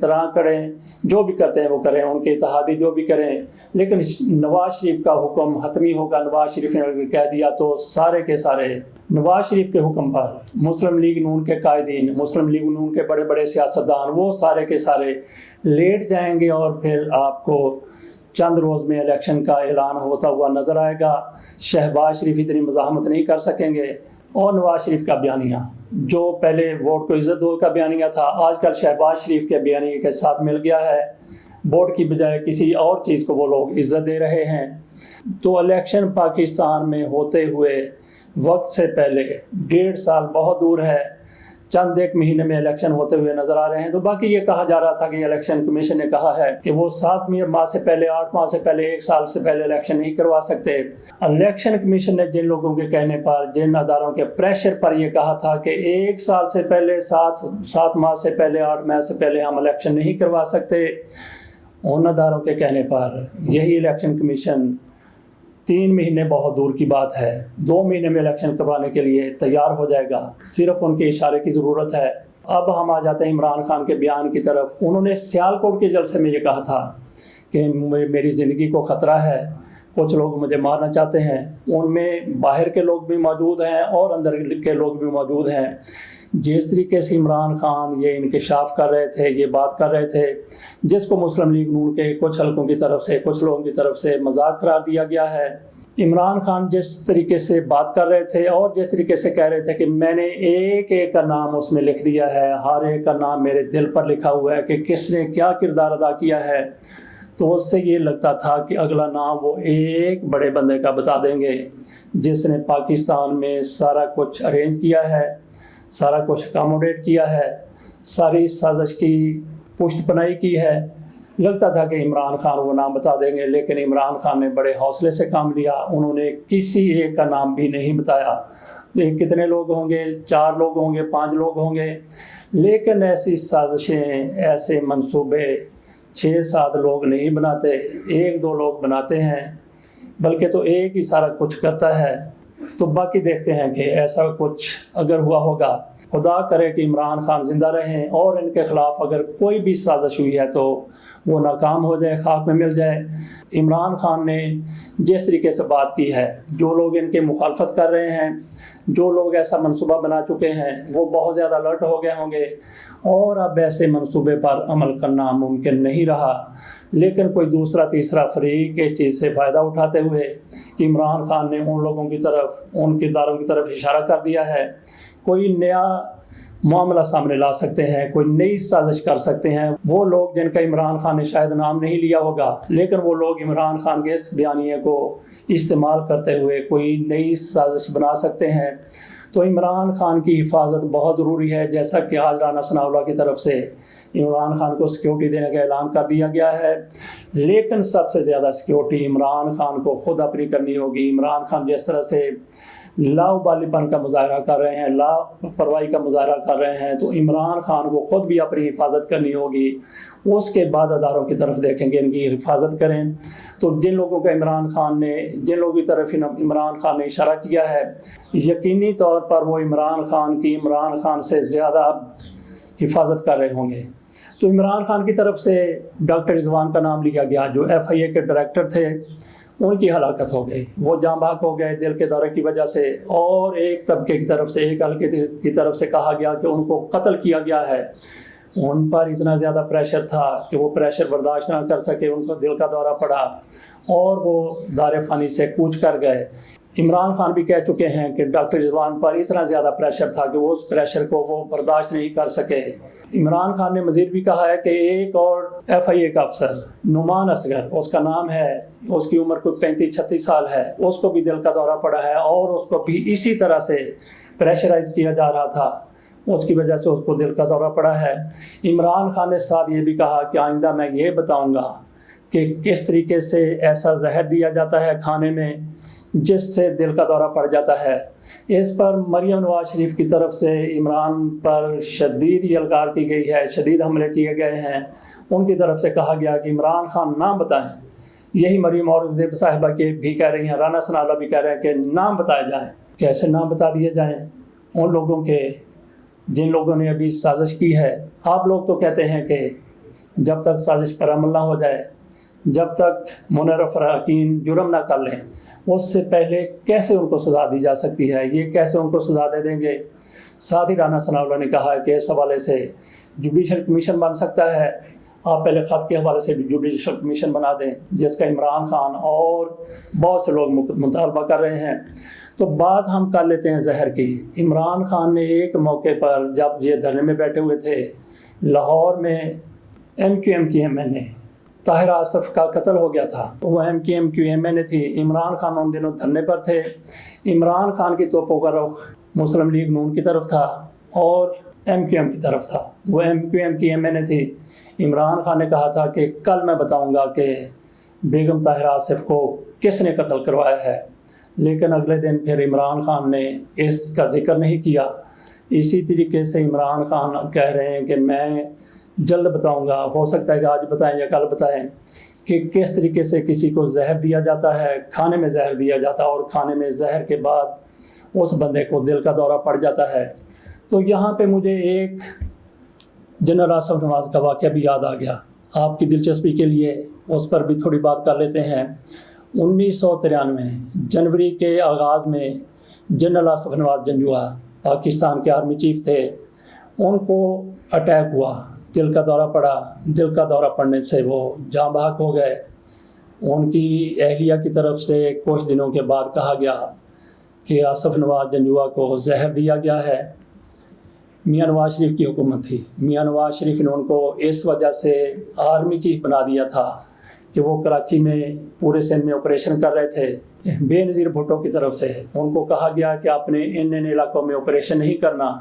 طرح کریں، جو بھی کرتے ہیں وہ کریں، ان کے اتحادی جو بھی کریں، لیکن نواز شریف کا حکم حتمی ہوگا۔ نواز شریف نے اگر کہہ دیا تو سارے کے سارے نواز شریف کے حکم پر مسلم لیگ نون کے قائدین، مسلم لیگ نون کے بڑے بڑے سیاستدان، وہ سارے کے سارے لیٹ جائیں گے، اور پھر آپ کو چند روز میں الیکشن کا اعلان ہوتا ہوا نظر آئے گا۔ شہباز شریف اتنی مزاحمت نہیں کر سکیں گے، اور نواز شریف کا بیانیہ جو پہلے ووٹ کو عزت دو کا بیانیہ تھا، آج کل شہباز شریف کے بیانیے کے ساتھ مل گیا ہے۔ ووٹ کی بجائے کسی اور چیز کو وہ لوگ عزت دے رہے ہیں۔ تو الیکشن پاکستان میں ہوتے ہوئے وقت سے پہلے 1.5 سال بہت دور ہے، چند ایک مہینے میں الیکشن ہوتے ہوئے نظر آ رہے ہیں۔ تو باقی یہ کہا جا رہا تھا کہ الیکشن کمیشن نے کہا ہے کہ وہ 7 ماہ سے پہلے، 8 ماہ سے پہلے، 1 سال سے پہلے الیکشن نہیں کروا سکتے۔ الیکشن کمیشن نے جن لوگوں کے کہنے پر، جن اداروں کے پریشر پر یہ کہا تھا کہ 1 سال سے پہلے، 7 ماہ سے پہلے، 8 ماہ سے پہلے ہم الیکشن نہیں کروا سکتے، ان اداروں کے کہنے پر یہی الیکشن کمیشن 3 مہینے بہت دور کی بات ہے، 2 مہینے میں الیکشن کروانے کے لیے تیار ہو جائے گا، صرف ان کے اشارے کی ضرورت ہے۔ اب ہم آ جاتے ہیں عمران خان کے بیان کی طرف۔ انہوں نے سیالکوٹ کے جلسے میں یہ کہا تھا کہ میری زندگی کو خطرہ ہے، کچھ لوگ مجھے مارنا چاہتے ہیں، ان میں باہر کے لوگ بھی موجود ہیں اور اندر کے لوگ بھی موجود ہیں۔ جس طریقے سے عمران خان یہ انکشاف کر رہے تھے، یہ بات کر رہے تھے، جس کو مسلم لیگ نون کے کچھ حلقوں کی طرف سے، کچھ لوگوں کی طرف سے مذاق قرار دیا گیا ہے۔ عمران خان جس طریقے سے بات کر رہے تھے اور جس طریقے سے کہہ رہے تھے کہ میں نے ایک ایک کا نام اس میں لکھ دیا ہے، ہر ایک کا نام میرے دل پر لکھا ہوا ہے کہ کس نے کیا کردار ادا کیا ہے، تو اس سے یہ لگتا تھا کہ اگلا نام وہ ایک بڑے بندے کا بتا دیں گے جس نے پاکستان میں سارا کچھ ارینج کیا ہے، سارا کچھ اکاموڈیٹ کیا ہے، ساری سازش کی پشت پناہی کی ہے۔ لگتا تھا کہ عمران خان وہ نام بتا دیں گے، لیکن عمران خان نے بڑے حوصلے سے کام لیا، انہوں نے کسی ایک کا نام بھی نہیں بتایا۔ کتنے لوگ ہوں گے؟ 4 لوگ ہوں گے، 5 لوگ ہوں گے، لیکن ایسی سازشیں، ایسے منصوبے 6-7 لوگ نہیں بناتے، 1-2 لوگ بناتے ہیں، بلکہ تو ایک ہی سارا کچھ کرتا ہے۔ تو باقی دیکھتے ہیں کہ ایسا کچھ اگر ہوا ہوگا، خدا کرے کہ عمران خان زندہ رہیں اور ان کے خلاف اگر کوئی بھی سازش ہوئی ہے تو وہ ناکام ہو جائے، خاک میں مل جائے۔ عمران خان نے جس طریقے سے بات کی ہے، جو لوگ ان کے مخالفت کر رہے ہیں، جو لوگ ایسا منصوبہ بنا چکے ہیں، وہ بہت زیادہ الرٹ ہو گئے ہوں گے، اور اب ایسے منصوبے پر عمل کرنا ممکن نہیں رہا۔ لیکن کوئی دوسرا تیسرا فریق اس چیز سے فائدہ اٹھاتے ہوئے کہ عمران خان نے ان لوگوں کی طرف، ان کرداروں کی طرف اشارہ کر دیا ہے، کوئی نیا معاملہ سامنے لا سکتے ہیں، کوئی نئی سازش کر سکتے ہیں۔ وہ لوگ جن کا عمران خان نے شاید نام نہیں لیا ہوگا، لیکن وہ لوگ عمران خان کے اس بیانیے کو استعمال کرتے ہوئے کوئی نئی سازش بنا سکتے ہیں۔ تو عمران خان کی حفاظت بہت ضروری ہے، جیسا کہ آج رانا ثناء اللہ کی طرف سے عمران خان کو سیکیورٹی دینے کا اعلان کر دیا گیا ہے، لیکن سب سے زیادہ سیکیورٹی عمران خان کو خود اپنی کرنی ہوگی۔ عمران خان جس طرح سے لاؤبالی پن کا مظاہرہ کر رہے ہیں، لاپرواہی کا مظاہرہ کر رہے ہیں، تو عمران خان کو خود بھی اپنی حفاظت کرنی ہوگی۔ اس کے بعد اداروں کی طرف دیکھیں گے ان کی حفاظت کریں۔ تو جن لوگوں کا جن لوگوں کی طرف عمران خان نے اشارہ کیا ہے، یقینی طور پر وہ عمران خان سے زیادہ حفاظت کر رہے ہوں گے۔ تو عمران خان کی طرف سے ڈاکٹر رضوان کا نام لیا گیا، جو FIA کے ڈائریکٹر تھے، ان کی ہلاکت ہو گئی، وہ جاں بحق ہو گئے دل کے دورے کی وجہ سے، اور ایک طبقے کی طرف سے، ایک حلقے کی طرف سے کہا گیا کہ ان کو قتل کیا گیا ہے۔ ان پر اتنا زیادہ پریشر تھا کہ وہ پریشر برداشت نہ کر سکے، ان کو دل کا دورہ پڑا اور وہ دار فانی سے کوچ کر گئے۔ عمران خان بھی کہہ چکے ہیں کہ ڈاکٹر رضوان پر اتنا زیادہ پریشر تھا کہ وہ اس پریشر کو وہ برداشت نہیں کر سکے۔ عمران خان نے مزید بھی کہا ہے کہ ایک اور FIA کا افسر نعمان اصغر، اس کا نام ہے، اس کی عمر کوئی 35-36 سال ہے، اس کو بھی دل کا دورہ پڑا ہے، اور اس کو بھی اسی طرح سے پریشرائز کیا جا رہا تھا، اس کی وجہ سے اس کو دل کا دورہ پڑا ہے۔ عمران خان نے ساتھ یہ بھی کہا کہ آئندہ میں یہ بتاؤں گا کہ کس طریقے سے ایسا زہر دیا جاتا ہے کھانے میں جس سے دل کا دورہ پڑ جاتا ہے۔ اس پر مریم نواز شریف کی طرف سے عمران پر شدید یلغار کی گئی ہے، شدید حملے کیے گئے ہیں۔ ان کی طرف سے کہا گیا کہ عمران خان نام بتائیں۔ یہی مریم اورنگزیب صاحبہ کے بھی کہہ رہی ہیں، رانا ثناء اللہ بھی کہہ رہے ہیں کہ نام بتائے جائیں۔ کیسے نام بتا دیے جائیں؟ ان لوگوں کے جن لوگوں نے ابھی سازش کی ہے، آپ لوگ تو کہتے ہیں کہ جب تک سازش پر عمل نہ ہو جائے، جب تک منحرف اراکین جرم نہ کر لیں، اس سے پہلے کیسے ان کو سزا دی جا سکتی ہے، یہ کیسے ان کو سزا دے دیں گے؟ ساتھ ہی رانا ثناء اللہ نے کہا ہے کہ اس حوالے سے جوڈیشل کمیشن بن سکتا ہے، آپ پہلے خط کے حوالے سے بھی جوڈیشل کمیشن بنا دیں، جس کا عمران خان اور بہت سے لوگ مطالبہ کر رہے ہیں۔ تو بات ہم کر لیتے ہیں زہر کی۔ عمران خان نے ایک موقع پر جب یہ دھرنے میں بیٹھے ہوئے تھے لاہور میں، ایم کیو ایم کی ایم این اے طاہر آصف کا قتل ہو گیا تھا، وہ ایم کیو ایم کی ایم این اے تھی، عمران خان ان دنوں دھرنے پر تھے۔ عمران خان کی توپوں کا رخ مسلم لیگ نون کی طرف تھا اور ایم کیو ایم کی طرف تھا، وہ ایم کیو ایم کی ایم این اے تھی۔ عمران خان نے کہا تھا کہ کل میں بتاؤں گا کہ بیگم طاہر آصف کو کس نے قتل کروایا ہے، لیکن اگلے دن پھر عمران خان نے اس کا ذکر نہیں کیا۔ اسی طریقے سے عمران خان کہہ رہے ہیں کہ میں جلد بتاؤں گا، ہو سکتا ہے کہ آج بتائیں یا کل بتائیں، کہ کس طریقے سے کسی کو زہر دیا جاتا ہے، کھانے میں زہر دیا جاتا ہے، اور کھانے میں زہر کے بعد اس بندے کو دل کا دورہ پڑ جاتا ہے۔ تو یہاں پہ مجھے ایک جنرل آصف نواز کا واقعہ بھی یاد آ گیا، آپ کی دلچسپی کے لیے اس پر بھی تھوڑی بات کر لیتے ہیں۔ 1993 جنوری کے آغاز میں جنرل آصف نواز جنجوعہ پاکستان کے آرمی چیف تھے، ان کو اٹیک ہوا، دل کا دورہ پڑا، دل کا دورہ پڑنے سے وہ جاں بحق ہو گئے۔ ان کی اہلیہ کی طرف سے کچھ دنوں کے بعد کہا گیا کہ آصف نواز جنجوعہ کو زہر دیا گیا ہے۔ میاں نواز شریف کی حکومت تھی، میاں نواز شریف نے ان کو اس وجہ سے آرمی چیف بنا دیا تھا کہ وہ کراچی میں پورے سندھ میں آپریشن کر رہے تھے۔ بے نظیر بھٹو کی طرف سے ان کو کہا گیا کہ آپ نے ان علاقوں میں آپریشن نہیں کرنا۔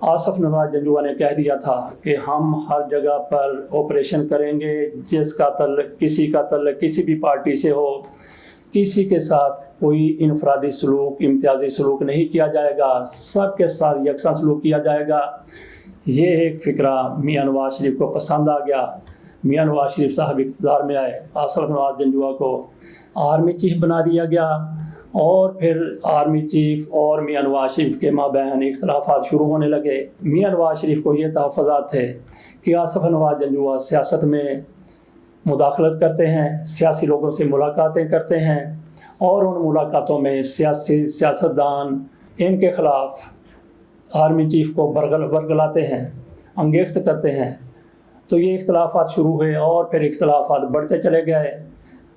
آصف نواز جنجوعہ نے کہہ دیا تھا کہ ہم ہر جگہ پر آپریشن کریں گے، جس کا تعلق کسی بھی پارٹی سے ہو، کسی کے ساتھ کوئی انفرادی سلوک، امتیازی سلوک نہیں کیا جائے گا، سب کے ساتھ یکساں سلوک کیا جائے گا۔ یہ ایک فکرہ میاں نواز شریف کو پسند آ گیا۔ میاں نواز شریف صاحب اقتدار میں آئے، آصف نواز جنجوعہ کو آرمی چیف بنا دیا گیا، اور پھر آرمی چیف اور میاں نواز شریف کے مابین اختلافات شروع ہونے لگے۔ میاں نواز شریف کو یہ تحفظات تھے کہ آصف نواز جنجوعہ سیاست میں مداخلت کرتے ہیں، سیاسی لوگوں سے ملاقاتیں کرتے ہیں، اور ان ملاقاتوں میں سیاستدان ان کے خلاف آرمی چیف کو برگلاتے ہیں، انگیخت کرتے ہیں۔ تو یہ اختلافات شروع ہوئے اور پھر اختلافات بڑھتے چلے گئے۔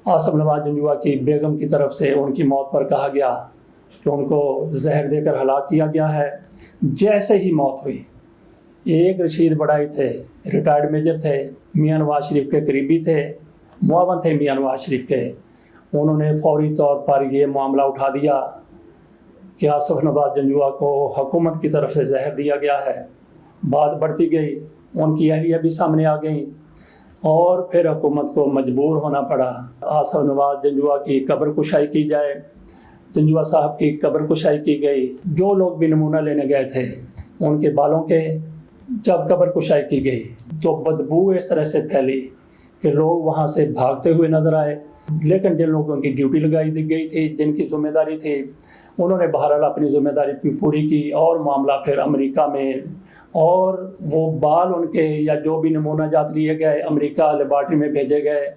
آصف نواز جنجوعہ کی بیگم کی طرف سے ان کی موت پر کہا گیا کہ ان کو زہر دے کر ہلاک کیا گیا ہے۔ جیسے ہی موت ہوئی، ایک رشید بڑائی تھے، ریٹائرڈ میجر تھے، میاں نواز شریف کے قریبی تھے، معاون تھے میاں نواز شریف کے، انہوں نے فوری طور پر یہ معاملہ اٹھا دیا کہ آصف نواز جنجوعہ کو حکومت کی طرف سے زہر دیا گیا ہے۔ بات بڑھتی گئی، ان کی اہلیہ بھی سامنے آ گئیں، اور پھر حکومت کو مجبور ہونا پڑا آصف نواز جنجوعہ کی قبر کشائی کی جائے۔ جنجوعہ صاحب کی قبر کشائی کی گئی۔ جو لوگ بھی نمونہ لینے گئے تھے ان کے بالوں کے، جب قبر کشائی کی گئی تو بدبو اس طرح سے پھیلی کہ لوگ وہاں سے بھاگتے ہوئے نظر آئے، لیکن جن لوگوں کی ڈیوٹی لگائی دی گئی تھی، جن کی ذمہ داری تھی، انہوں نے بہرحال اپنی ذمہ داری پوری کی، اور معاملہ پھر امریکہ میں، اور وہ بال ان کے یا جو بھی نمونہ جات لیے گئے امریکہ لیبارٹری میں بھیجے گئے،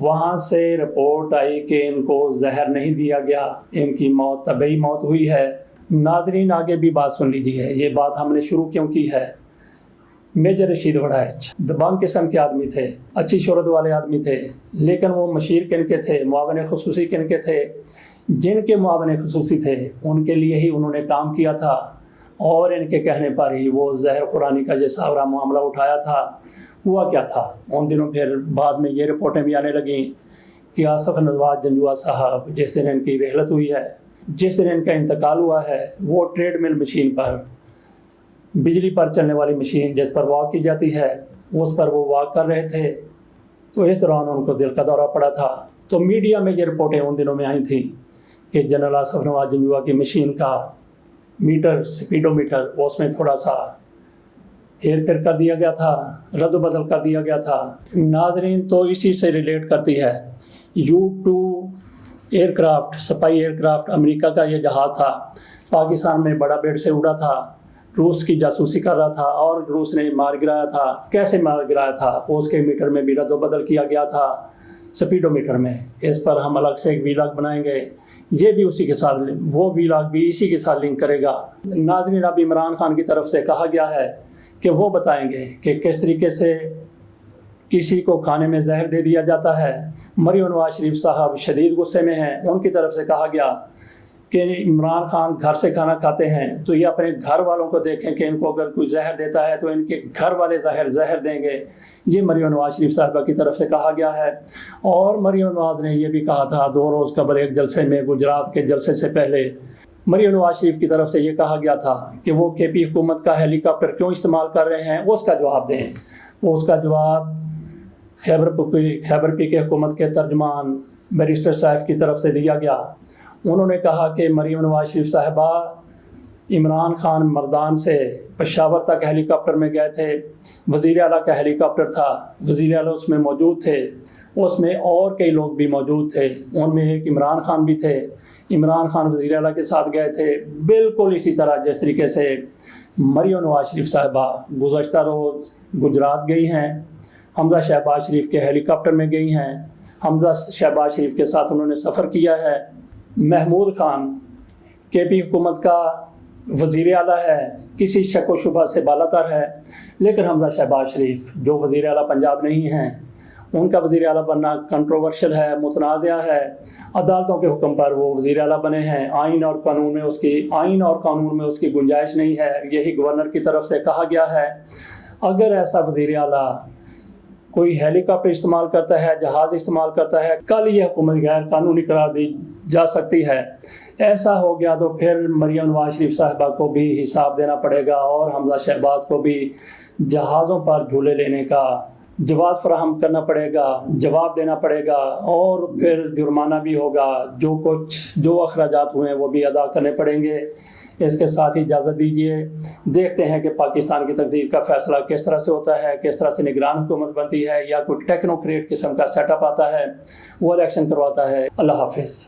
وہاں سے رپورٹ آئی کہ ان کو زہر نہیں دیا گیا، ان کی موت طبعی موت ہوئی ہے۔ ناظرین آگے بھی بات سن لیجیے، یہ بات ہم نے شروع کیوں کی ہے۔ میجر رشید وڑائچ دبنگ قسم کے آدمی تھے، اچھی شہرت والے آدمی تھے، لیکن وہ مشیر کن کے تھے، معاون خصوصی کن کے تھے؟ جن کے معاون خصوصی تھے ان کے لیے ہی انہوں نے کام کیا تھا، اور ان کے کہنے پر ہی وہ زہر خورانی کا جو ساورا معاملہ اٹھایا تھا۔ ہوا کیا تھا ان دنوں؟ پھر بعد میں یہ رپورٹیں بھی آنے لگیں کہ آصف نواز جنجوعہ صاحب جس دن ان کی رحلت ہوئی ہے، جس دن ان کا انتقال ہوا ہے، وہ ٹریڈ مل مشین پر، بجلی پر چلنے والی مشین جس پر واک کی جاتی ہے، اس پر وہ واک کر رہے تھے، تو اس دوران ان کو دل کا دورہ پڑا تھا۔ تو میڈیا میں یہ رپورٹیں ان دنوں میں آئی تھیں کہ جنرل آصف نواز جنجوعہ کی مشین کا میٹر، سپیڈو میٹر، اس میں تھوڑا سا ہیر پھیر کر دیا گیا تھا، رد و بدل کر دیا گیا تھا۔ ناظرین تو اسی سے ریلیٹ کرتی ہے۔ U-2 aircraft, spy aircraft, امریکہ کا یہ جہاز تھا، پاکستان میں بڑا بیڑ سے اڑا تھا، روس کی جاسوسی کر رہا تھا اور روس نے مار گرایا تھا. کیسے مار گرایا تھا؟ اس کے میٹر میں بھی رد و بدل کیا گیا تھا، سپیڈو میٹر میں. اس پر ہم الگ سے ایک ویلاگ بنائیں گے، یہ بھی اسی کے ساتھ، وہ ویلاگ بھی اسی کے ساتھ لنک کرے گا. ناظرین، اب عمران خان کی طرف سے کہا گیا ہے کہ وہ بتائیں گے کہ کس طریقے سے کسی کو کھانے میں زہر دے دیا جاتا ہے. مریم نواز شریف صاحب شدید غصے میں ہیں. ان کی طرف سے کہا گیا کہ عمران خان گھر سے کھانا کھاتے ہیں تو یہ اپنے گھر والوں کو دیکھیں کہ ان کو اگر کوئی زہر دیتا ہے تو ان کے گھر والے زہر دیں گے. یہ مریم نواز شریف صاحبہ کی طرف سے کہا گیا ہے. اور مریم نواز نے یہ بھی کہا تھا 2 روز قبل ایک جلسے میں، گجرات کے جلسے سے پہلے، مریم نواز شریف کی طرف سے یہ کہا گیا تھا کہ وہ کے پی حکومت کا ہیلی کاپٹر کیوں استعمال کر رہے ہیں، اس کا جواب دیں. وہ اس کا جواب خیبر پی کے حکومت کے ترجمان بیرسٹر صاحب کی طرف سے دیا گیا. انہوں نے کہا کہ مریم نواز شریف صاحبہ عمران خان مردان سے پشاور تک ہیلی کاپٹر میں گئے تھے. وزیر اعلیٰ کا ہیلی کاپٹر تھا، وزیر اعلیٰ اس میں موجود تھے، اس میں اور کئی لوگ بھی موجود تھے، ان میں ایک عمران خان بھی تھے. عمران خان وزیر اعلیٰ کے ساتھ گئے تھے. بالکل اسی طرح جس طریقے سے مریم نواز شریف صاحبہ گزشتہ روز گجرات گئی ہیں، حمزہ شہباز شریف کے ہیلی کاپٹر میں گئی ہیں، حمزہ شہباز شریف کے ساتھ انہوں نے سفر کیا ہے. محمود خان کے پی حکومت کا وزیر اعلیٰ ہے، کسی شک و شبہ سے بالا تر ہے. لیکن حمزہ شہباز شریف جو وزیر اعلیٰ پنجاب نہیں ہیں، ان کا وزیر اعلیٰ بننا کنٹروورشل ہے، متنازع ہے. عدالتوں کے حکم پر وہ وزیر اعلیٰ بنے ہیں. آئین اور قانون میں اس کی گنجائش نہیں ہے. یہی گورنر کی طرف سے کہا گیا ہے. اگر ایسا وزیر اعلیٰ کوئی ہیلی کاپٹر استعمال کرتا ہے، جہاز استعمال کرتا ہے، کل یہ حکومت غیر قانونی قرار دی جا سکتی ہے. ایسا ہو گیا تو پھر مریم نواز شریف صاحبہ کو بھی حساب دینا پڑے گا اور حمزہ شہباز کو بھی جہازوں پر جھولے لینے کا جواز فراہم کرنا پڑے گا، جواب دینا پڑے گا، اور پھر جرمانہ بھی ہوگا. جو اخراجات ہوئے ہیں وہ بھی ادا کرنے پڑیں گے. اس کے ساتھ ہی اجازت دیجیے، دیکھتے ہیں کہ پاکستان کی تقدیر کا فیصلہ کس طرح سے ہوتا ہے، کس طرح سے نگران حکومت بنتی ہے، یا کوئی ٹیکنوکریٹ قسم کا سیٹ اپ آتا ہے وہ الیکشن کرواتا ہے. اللہ حافظ.